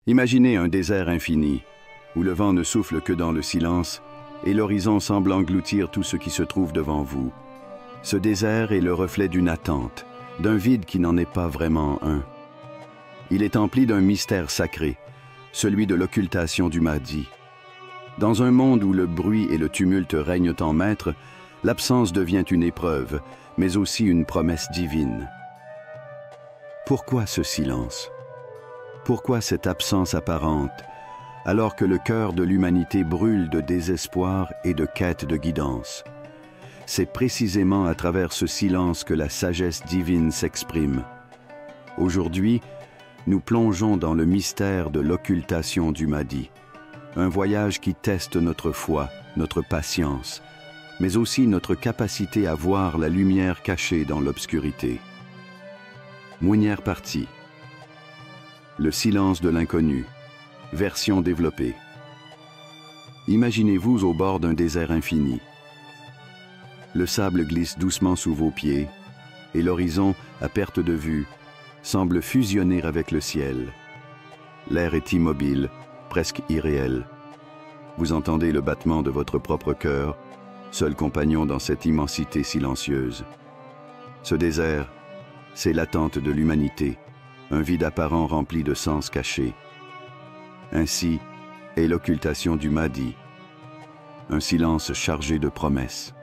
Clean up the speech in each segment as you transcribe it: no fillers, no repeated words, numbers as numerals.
Imaginez un désert infini, où le vent ne souffle que dans le silence et l'horizon semble engloutir tout ce qui se trouve devant vous. Ce désert est le reflet d'une attente, d'un vide qui n'en est pas vraiment un. Il est empli d'un mystère sacré, celui de l'occultation du Mahdi. Dans un monde où le bruit et le tumulte règnent en maître, l'absence devient une épreuve, mais aussi une promesse divine. Pourquoi ce silence? Pourquoi cette absence apparente, alors que le cœur de l'humanité brûle de désespoir et de quête de guidance? C'est précisément à travers ce silence que la sagesse divine s'exprime. Aujourd'hui, nous plongeons dans le mystère de l'occultation du Mahdi, un voyage qui teste notre foi, notre patience, mais aussi notre capacité à voir la lumière cachée dans l'obscurité. Mounière partie. Le silence de l'inconnu, version développée. Imaginez-vous au bord d'un désert infini. Le sable glisse doucement sous vos pieds et l'horizon, à perte de vue, semble fusionner avec le ciel. L'air est immobile, presque irréel. Vous entendez le battement de votre propre cœur, seul compagnon dans cette immensité silencieuse. Ce désert, c'est l'attente de l'humanité, un vide apparent rempli de sens cachés. Ainsi est l'occultation du Mahdi, un silence chargé de promesses.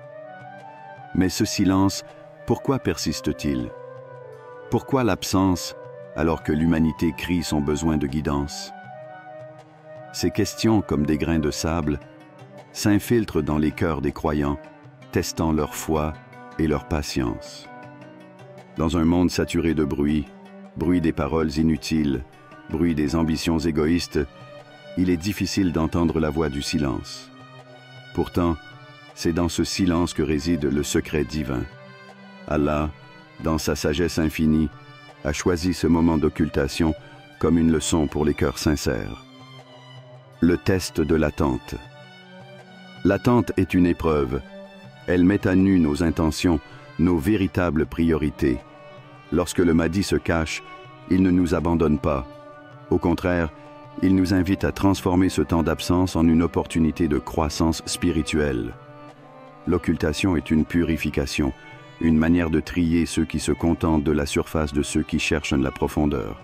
Mais ce silence, pourquoi persiste-t-il? Pourquoi l'absence, alors que l'humanité crie son besoin de guidance? Ces questions, comme des grains de sable, s'infiltrent dans les cœurs des croyants, testant leur foi et leur patience. Dans un monde saturé de bruit des paroles inutiles, bruit des ambitions égoïstes, il est difficile d'entendre la voix du silence. Pourtant, c'est dans ce silence que réside le secret divin. Allah, dans sa sagesse infinie, a choisi ce moment d'occultation comme une leçon pour les cœurs sincères. Le test de l'attente. L'attente est une épreuve. Elle met à nu nos intentions, nos véritables priorités. Lorsque le Mahdi se cache, il ne nous abandonne pas. Au contraire, il nous invite à transformer ce temps d'absence en une opportunité de croissance spirituelle. L'occultation est une purification, une manière de trier ceux qui se contentent de la surface de ceux qui cherchent la profondeur.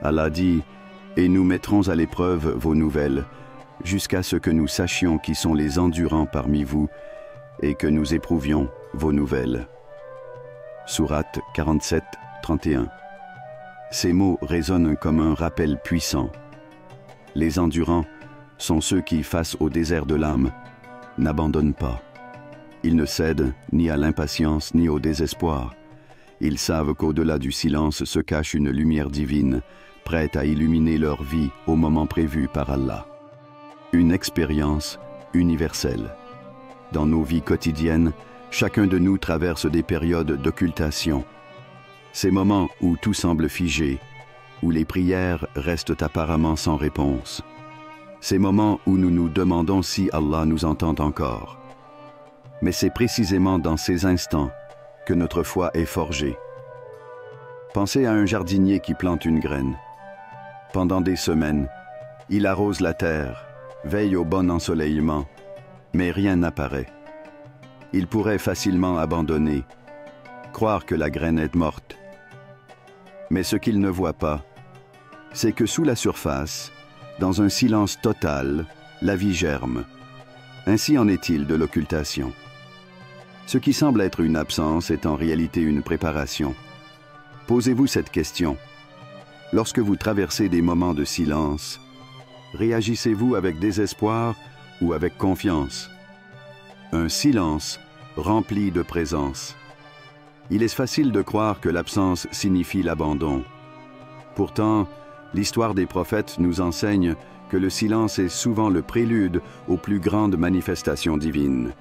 Allah dit « Et nous mettrons à l'épreuve vos nouvelles, jusqu'à ce que nous sachions qui sont les endurants parmi vous, et que nous éprouvions vos nouvelles. » Sourate 47, 31. Ces mots résonnent comme un rappel puissant. Les endurants sont ceux qui, face au désert de l'âme, n'abandonnent pas. Ils ne cèdent ni à l'impatience ni au désespoir. Ils savent qu'au-delà du silence se cache une lumière divine, prête à illuminer leur vie au moment prévu par Allah. Une expérience universelle. Dans nos vies quotidiennes, chacun de nous traverse des périodes d'occultation. Ces moments où tout semble figé, où les prières restent apparemment sans réponse. Ces moments où nous nous demandons si Allah nous entend encore. Mais c'est précisément dans ces instants que notre foi est forgée. Pensez à un jardinier qui plante une graine. Pendant des semaines, il arrose la terre, veille au bon ensoleillement, mais rien n'apparaît. Il pourrait facilement abandonner, croire que la graine est morte. Mais ce qu'il ne voit pas, c'est que sous la surface, dans un silence total, la vie germe. Ainsi en est-il de l'occultation. Ce qui semble être une absence est en réalité une préparation. Posez-vous cette question. Lorsque vous traversez des moments de silence, réagissez-vous avec désespoir ou avec confiance? Un silence rempli de présence. Il est facile de croire que l'absence signifie l'abandon. Pourtant, l'histoire des prophètes nous enseigne que le silence est souvent le prélude aux plus grandes manifestations divines.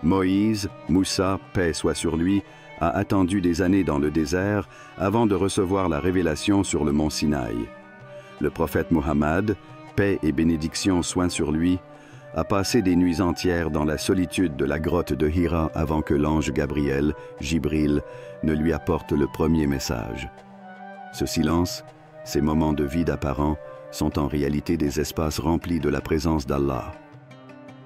Moïse, Moussa, paix soit sur lui, a attendu des années dans le désert avant de recevoir la révélation sur le mont Sinaï. Le prophète Mohammed, paix et bénédiction soient sur lui, a passé des nuits entières dans la solitude de la grotte de Hira avant que l'ange Gabriel, Jibril, ne lui apporte le premier message. Ce silence, ces moments de vide apparent, sont en réalité des espaces remplis de la présence d'Allah.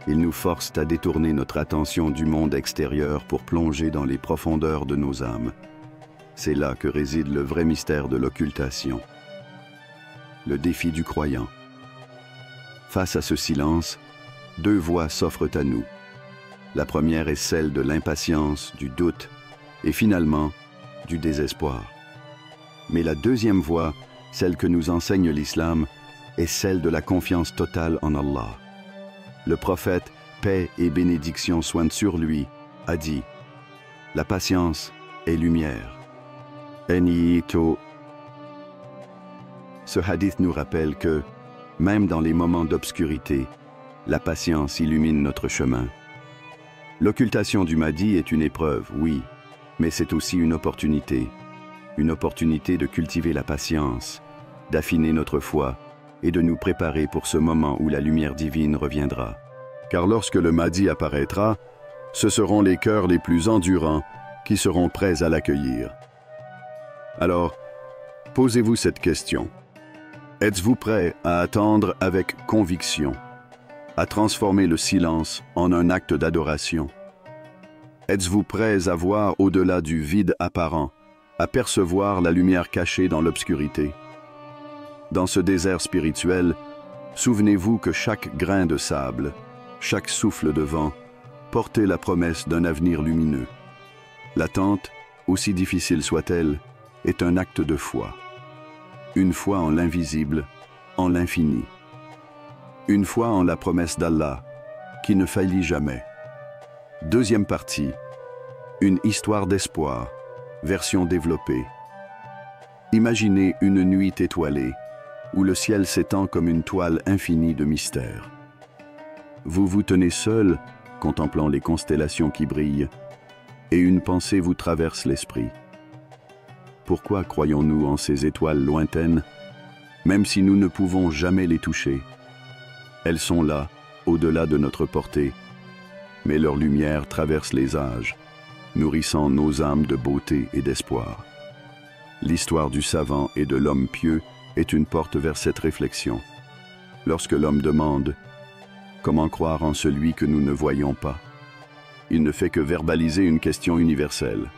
Ils nous forcent à détourner notre attention du monde extérieur pour plonger dans les profondeurs de nos âmes. C'est là que réside le vrai mystère de l'occultation. Le défi du croyant. Face à ce silence, deux voies s'offrent à nous. La première est celle de l'impatience, du doute et finalement du désespoir. Mais la deuxième voie, celle que nous enseigne l'islam, est celle de la confiance totale en Allah. Le prophète, paix et bénédiction soient sur lui, a dit « La patience est lumière ». Ce hadith nous rappelle que, même dans les moments d'obscurité, la patience illumine notre chemin. L'occultation du Mahdi est une épreuve, oui, mais c'est aussi une opportunité de cultiver la patience, d'affiner notre foi et de nous préparer pour ce moment où la lumière divine reviendra. Car lorsque le Mahdi apparaîtra, ce seront les cœurs les plus endurants qui seront prêts à l'accueillir. Alors, posez-vous cette question. Êtes-vous prêt à attendre avec conviction, à transformer le silence en un acte d'adoration? Êtes-vous prêts à voir au-delà du vide apparent, à percevoir la lumière cachée dans l'obscurité? Dans ce désert spirituel, souvenez-vous que chaque grain de sable, chaque souffle de vent, portait la promesse d'un avenir lumineux. L'attente, aussi difficile soit-elle, est un acte de foi. Une foi en l'invisible, en l'infini. Une foi en la promesse d'Allah, qui ne faillit jamais. Deuxième partie, une histoire d'espoir, version développée. Imaginez une nuit étoilée, où le ciel s'étend comme une toile infinie de mystères. Vous vous tenez seul, contemplant les constellations qui brillent, et une pensée vous traverse l'esprit. Pourquoi croyons-nous en ces étoiles lointaines, même si nous ne pouvons jamais les toucher? Elles sont là, au-delà de notre portée, mais leur lumière traverse les âges, nourrissant nos âmes de beauté et d'espoir. L'histoire du savant et de l'homme pieux est une porte vers cette réflexion. Lorsque l'homme demande « Comment croire en celui que nous ne voyons pas ?» il ne fait que verbaliser une question universelle.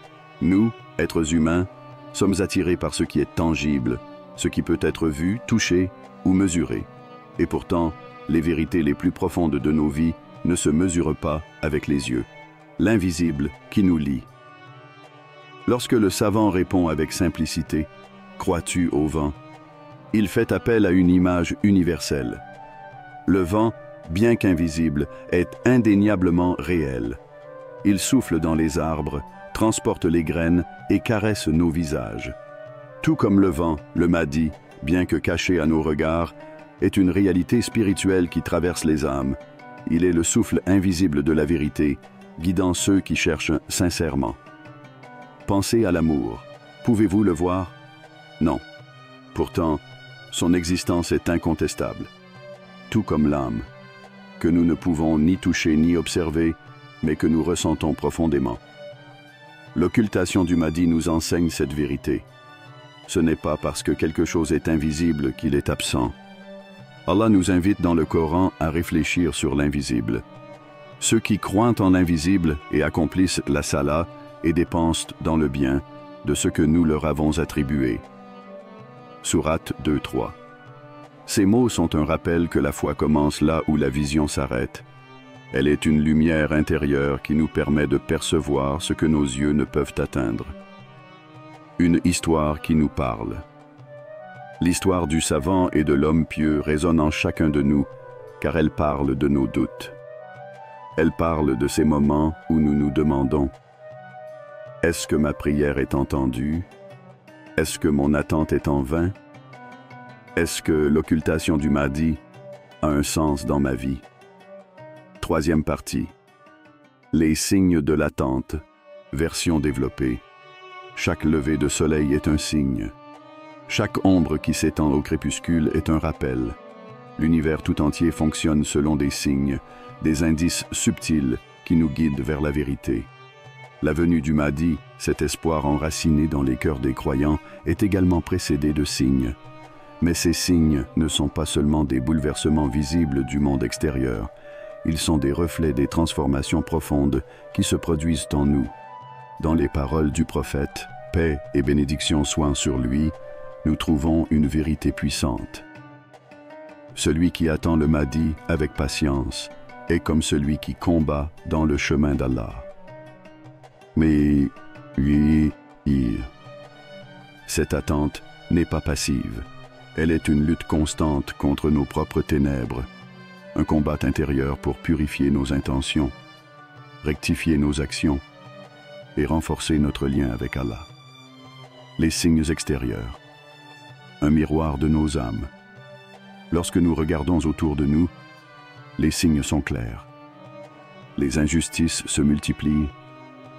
Nous, êtres humains, sommes attirés par ce qui est tangible, ce qui peut être vu, touché ou mesuré. Et pourtant, les vérités les plus profondes de nos vies ne se mesurent pas avec les yeux. L'invisible qui nous lie. Lorsque le savant répond avec simplicité « Crois-tu au vent ?» il fait appel à une image universelle. Le vent, bien qu'invisible, est indéniablement réel. Il souffle dans les arbres, transporte les graines et caresse nos visages. Tout comme le vent, le Mahdi, bien que caché à nos regards, est une réalité spirituelle qui traverse les âmes. Il est le souffle invisible de la vérité, guidant ceux qui cherchent sincèrement. Pensez à l'amour. Pouvez-vous le voir? Non. Pourtant, son existence est incontestable. Tout comme l'âme, que nous ne pouvons ni toucher ni observer, mais que nous ressentons profondément. L'occultation du Mahdi nous enseigne cette vérité. Ce n'est pas parce que quelque chose est invisible qu'il est absent. Allah nous invite dans le Coran à réfléchir sur l'invisible. Ceux qui croient en l'invisible et accomplissent la salah et dépensent dans le bien de ce que nous leur avons attribué. Sourate 2-3. Ces mots sont un rappel que la foi commence là où la vision s'arrête. Elle est une lumière intérieure qui nous permet de percevoir ce que nos yeux ne peuvent atteindre. Une histoire qui nous parle. L'histoire du savant et de l'homme pieux résonne en chacun de nous, car elle parle de nos doutes. Elle parle de ces moments où nous nous demandons « Est-ce que ma prière est entendue? Est-ce que mon attente est en vain? Est-ce que l'occultation du Mahdi a un sens dans ma vie ?» Troisième partie. Les signes de l'attente, version développée. Chaque lever de soleil est un signe. Chaque ombre qui s'étend au crépuscule est un rappel. L'univers tout entier fonctionne selon des signes, des indices subtils qui nous guident vers la vérité. La venue du Mahdi, cet espoir enraciné dans les cœurs des croyants, est également précédée de signes. Mais ces signes ne sont pas seulement des bouleversements visibles du monde extérieur, ils sont des reflets des transformations profondes qui se produisent en nous. Dans les paroles du prophète, paix et bénédiction soient sur lui, nous trouvons une vérité puissante. Celui qui attend le Mahdi avec patience est comme celui qui combat dans le chemin d'Allah. Mais cette attente n'est pas passive. Elle est une lutte constante contre nos propres ténèbres, un combat intérieur pour purifier nos intentions, rectifier nos actions et renforcer notre lien avec Allah. Les signes extérieurs, un miroir de nos âmes. Lorsque nous regardons autour de nous, les signes sont clairs. Les injustices se multiplient,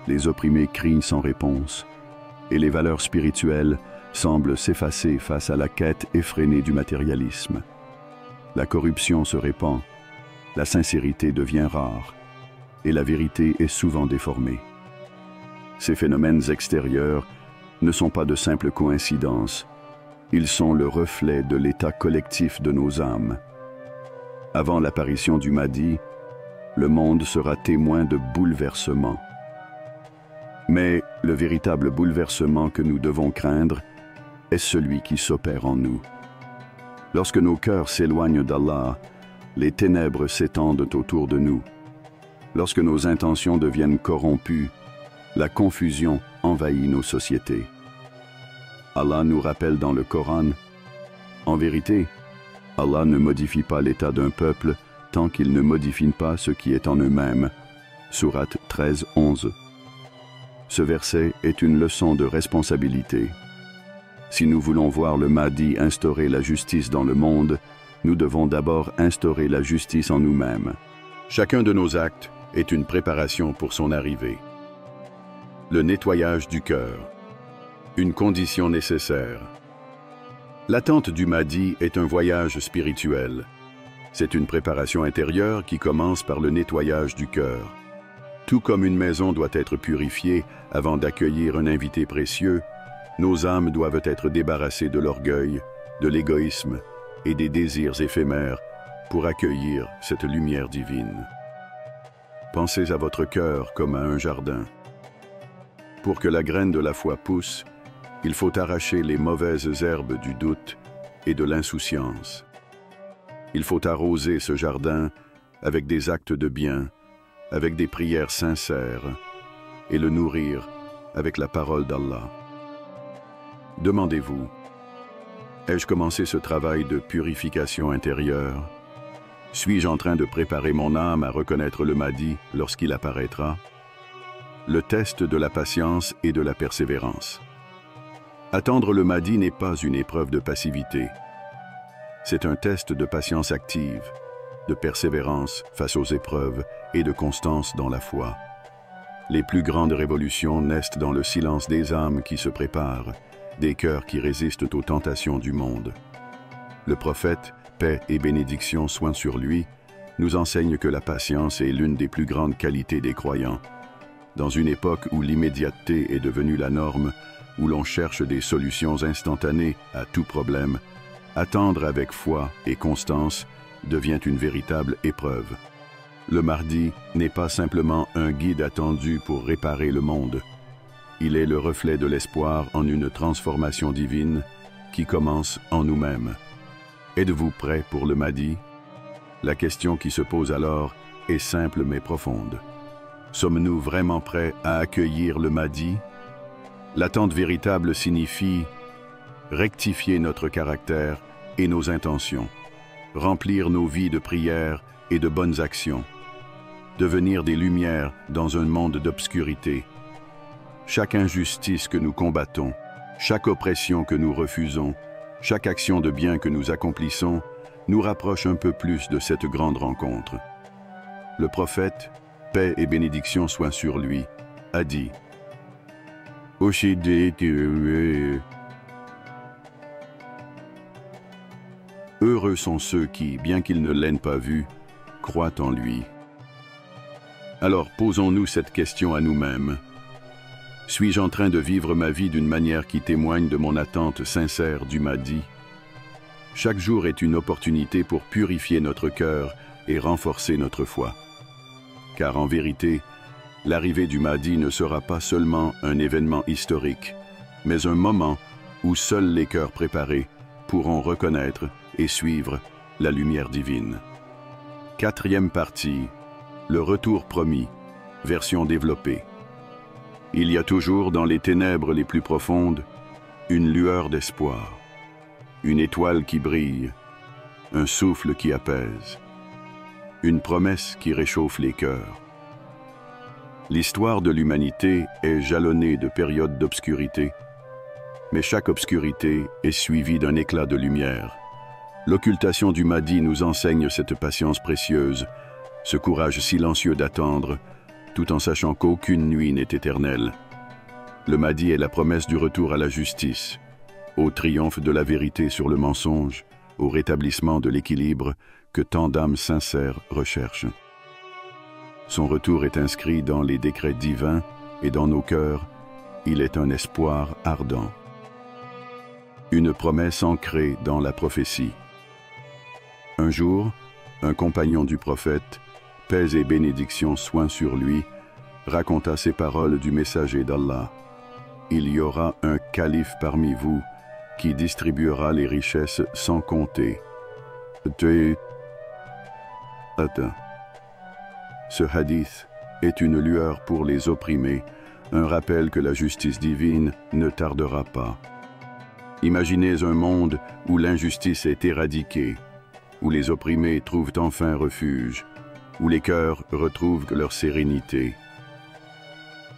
les opprimés crient sans réponse, et les valeurs spirituelles semblent s'effacer face à la quête effrénée du matérialisme. La corruption se répand, la sincérité devient rare, et la vérité est souvent déformée. Ces phénomènes extérieurs ne sont pas de simples coïncidences, ils sont le reflet de l'état collectif de nos âmes. Avant l'apparition du Mahdi, le monde sera témoin de bouleversements. Mais le véritable bouleversement que nous devons craindre est celui qui s'opère en nous. Lorsque nos cœurs s'éloignent d'Allah, les ténèbres s'étendent autour de nous. Lorsque nos intentions deviennent corrompues, la confusion envahit nos sociétés. Allah nous rappelle dans le Coran, « En vérité, Allah ne modifie pas l'état d'un peuple tant qu'il ne modifie pas ce qui est en eux-mêmes. » Sourate 13, 11. Ce verset est une leçon de responsabilité. Si nous voulons voir le Mahdi instaurer la justice dans le monde, nous devons d'abord instaurer la justice en nous-mêmes. Chacun de nos actes est une préparation pour son arrivée. Le nettoyage du cœur, une condition nécessaire. L'attente du Mahdi est un voyage spirituel. C'est une préparation intérieure qui commence par le nettoyage du cœur. Tout comme une maison doit être purifiée avant d'accueillir un invité précieux, nos âmes doivent être débarrassées de l'orgueil, de l'égoïsme et des désirs éphémères pour accueillir cette lumière divine. Pensez à votre cœur comme à un jardin. Pour que la graine de la foi pousse, il faut arracher les mauvaises herbes du doute et de l'insouciance. Il faut arroser ce jardin avec des actes de bien, avec des prières sincères, et le nourrir avec la parole d'Allah. Demandez-vous, ai-je commencé ce travail de purification intérieure? Suis-je en train de préparer mon âme à reconnaître le Mahdi lorsqu'il apparaîtra? Le test de la patience et de la persévérance. Attendre le Mahdi n'est pas une épreuve de passivité. C'est un test de patience active, de persévérance face aux épreuves et de constance dans la foi. Les plus grandes révolutions naissent dans le silence des âmes qui se préparent, des cœurs qui résistent aux tentations du monde. Le prophète, paix et bénédiction soient sur lui, nous enseigne que la patience est l'une des plus grandes qualités des croyants. Dans une époque où l'immédiateté est devenue la norme, où l'on cherche des solutions instantanées à tout problème, attendre avec foi et constance devient une véritable épreuve. Le Mahdi n'est pas simplement un guide attendu pour réparer le monde. Il est le reflet de l'espoir en une transformation divine qui commence en nous-mêmes. Êtes-vous prêt pour le Mahdi? La question qui se pose alors est simple mais profonde. Sommes-nous vraiment prêts à accueillir le Mahdi? L'attente véritable signifie rectifier notre caractère et nos intentions, remplir nos vies de prières et de bonnes actions, devenir des lumières dans un monde d'obscurité. Chaque injustice que nous combattons, chaque oppression que nous refusons, chaque action de bien que nous accomplissons, nous rapproche un peu plus de cette grande rencontre. Le prophète, paix et bénédiction soient sur lui, a dit « Heureux sont ceux qui, bien qu'ils ne l'aient pas vu, croient en lui. » Alors posons-nous cette question à nous-mêmes. Suis-je en train de vivre ma vie d'une manière qui témoigne de mon attente sincère du Mahdi? Chaque jour est une opportunité pour purifier notre cœur et renforcer notre foi. Car en vérité, l'arrivée du Mahdi ne sera pas seulement un événement historique, mais un moment où seuls les cœurs préparés pourront reconnaître et suivre la lumière divine. Quatrième partie, le retour promis, version développée. Il y a toujours dans les ténèbres les plus profondes une lueur d'espoir, une étoile qui brille, un souffle qui apaise, une promesse qui réchauffe les cœurs. L'histoire de l'humanité est jalonnée de périodes d'obscurité, mais chaque obscurité est suivie d'un éclat de lumière. L'occultation du Mahdi nous enseigne cette patience précieuse, ce courage silencieux d'attendre, tout en sachant qu'aucune nuit n'est éternelle. Le Mahdi est la promesse du retour à la justice, au triomphe de la vérité sur le mensonge, au rétablissement de l'équilibre que tant d'âmes sincères recherchent. Son retour est inscrit dans les décrets divins et dans nos cœurs, il est un espoir ardent. Une promesse ancrée dans la prophétie. Un jour, un compagnon du prophète, paix et bénédiction soient sur lui, raconta ces paroles du messager d'Allah. Il y aura un calife parmi vous qui distribuera les richesses sans compter. Ce hadith est une lueur pour les opprimés, un rappel que la justice divine ne tardera pas. Imaginez un monde où l'injustice est éradiquée, où les opprimés trouvent enfin refuge, où les cœurs retrouvent leur sérénité.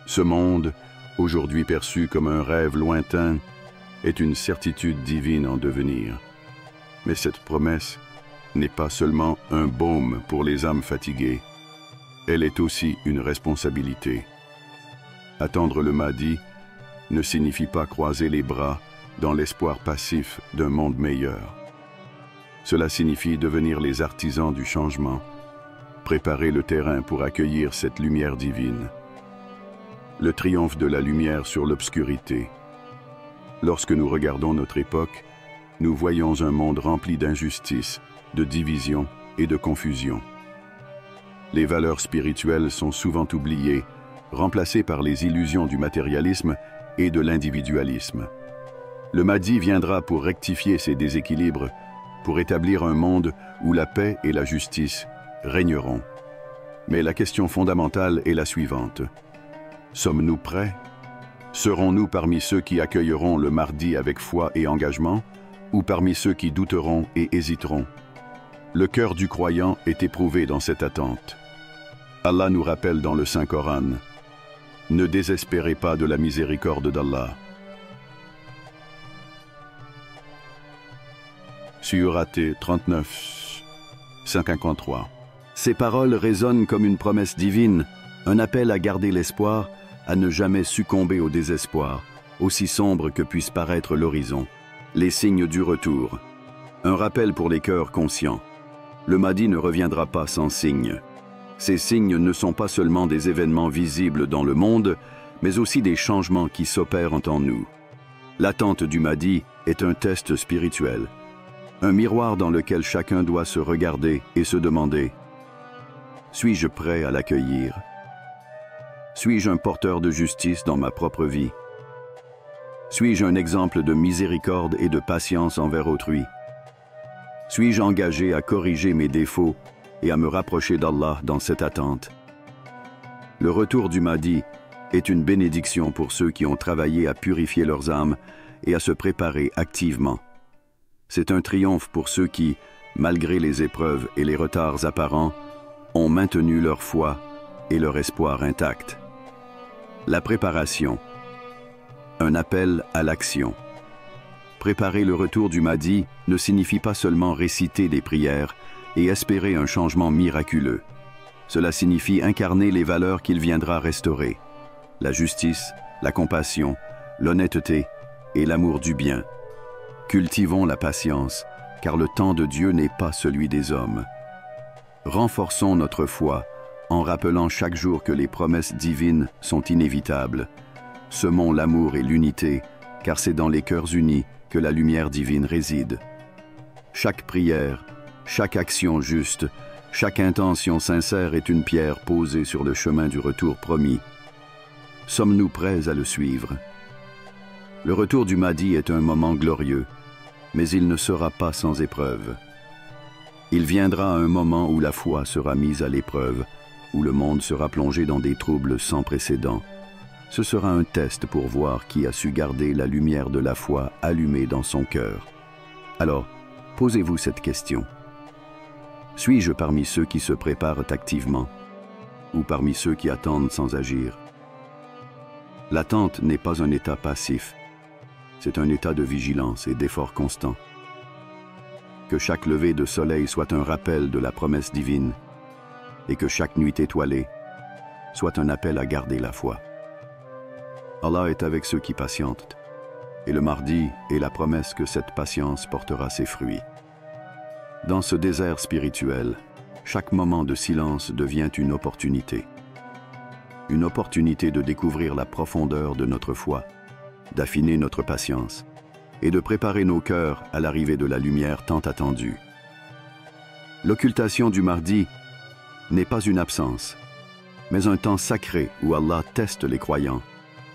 Ce monde, aujourd'hui perçu comme un rêve lointain, est une certitude divine en devenir. Mais cette promesse n'est pas seulement un baume pour les âmes fatiguées, elle est aussi une responsabilité. Attendre le Mahdi ne signifie pas croiser les bras dans l'espoir passif d'un monde meilleur. Cela signifie devenir les artisans du changement, préparer le terrain pour accueillir cette lumière divine. Le triomphe de la lumière sur l'obscurité. Lorsque nous regardons notre époque, nous voyons un monde rempli d'injustice, de division et de confusion. Les valeurs spirituelles sont souvent oubliées, remplacées par les illusions du matérialisme et de l'individualisme. Le Mahdi viendra pour rectifier ces déséquilibres, pour établir un monde où la paix et la justice régneront. Mais la question fondamentale est la suivante. Sommes-nous prêts? Serons-nous parmi ceux qui accueilleront le Mahdi avec foi et engagement, ou parmi ceux qui douteront et hésiteront? Le cœur du croyant est éprouvé dans cette attente. Allah nous rappelle dans le Saint-Coran, « Ne désespérez pas de la miséricorde d'Allah. » Surat 39, 53. Ces paroles résonnent comme une promesse divine, un appel à garder l'espoir, à ne jamais succomber au désespoir, aussi sombre que puisse paraître l'horizon. Les signes du retour. Un rappel pour les cœurs conscients. Le Mahdi ne reviendra pas sans signes. Ces signes ne sont pas seulement des événements visibles dans le monde, mais aussi des changements qui s'opèrent en nous. L'attente du Mahdi est un test spirituel, un miroir dans lequel chacun doit se regarder et se demander « Suis-je prêt à l'accueillir? Suis-je un porteur de justice dans ma propre vie? Suis-je un exemple de miséricorde et de patience envers autrui? Suis-je engagé à corriger mes défauts et à me rapprocher d'Allah dans cette attente? » Le retour du Mahdi est une bénédiction pour ceux qui ont travaillé à purifier leurs âmes et à se préparer activement. C'est un triomphe pour ceux qui, malgré les épreuves et les retards apparents, ont maintenu leur foi et leur espoir intacts. La préparation. Un appel à l'action. Préparer le retour du Mahdi ne signifie pas seulement réciter des prières et espérer un changement miraculeux. Cela signifie incarner les valeurs qu'il viendra restaurer. La justice, la compassion, l'honnêteté et l'amour du bien. Cultivons la patience, car le temps de Dieu n'est pas celui des hommes. Renforçons notre foi en rappelant chaque jour que les promesses divines sont inévitables. Semons l'amour et l'unité, car c'est dans les cœurs unis que la lumière divine réside. Chaque prière, chaque action juste, chaque intention sincère est une pierre posée sur le chemin du retour promis. Sommes-nous prêts à le suivre? Le retour du Mahdi est un moment glorieux, mais il ne sera pas sans épreuve. Il viendra un moment où la foi sera mise à l'épreuve, où le monde sera plongé dans des troubles sans précédent. Ce sera un test pour voir qui a su garder la lumière de la foi allumée dans son cœur. Alors, posez-vous cette question. Suis-je parmi ceux qui se préparent activement ou parmi ceux qui attendent sans agir? L'attente n'est pas un état passif, c'est un état de vigilance et d'effort constant. Que chaque lever de soleil soit un rappel de la promesse divine et que chaque nuit étoilée soit un appel à garder la foi. Allah est avec ceux qui patientent et le Mahdi est la promesse que cette patience portera ses fruits. Dans ce désert spirituel, chaque moment de silence devient une opportunité. Une opportunité de découvrir la profondeur de notre foi, d'affiner notre patience et de préparer nos cœurs à l'arrivée de la lumière tant attendue. L'occultation du Mahdi n'est pas une absence, mais un temps sacré où Allah teste les croyants,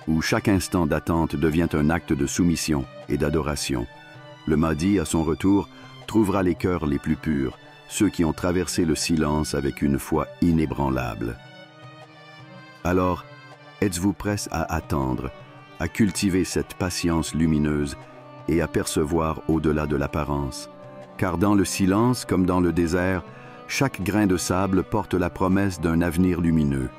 où chaque instant d'attente devient un acte de soumission et d'adoration. Le Mahdi, à son retour, trouvera les cœurs les plus purs, ceux qui ont traversé le silence avec une foi inébranlable. Alors, êtes-vous prêts à attendre, à cultiver cette patience lumineuse et à percevoir au-delà de l'apparence? Car dans le silence, comme dans le désert, chaque grain de sable porte la promesse d'un avenir lumineux.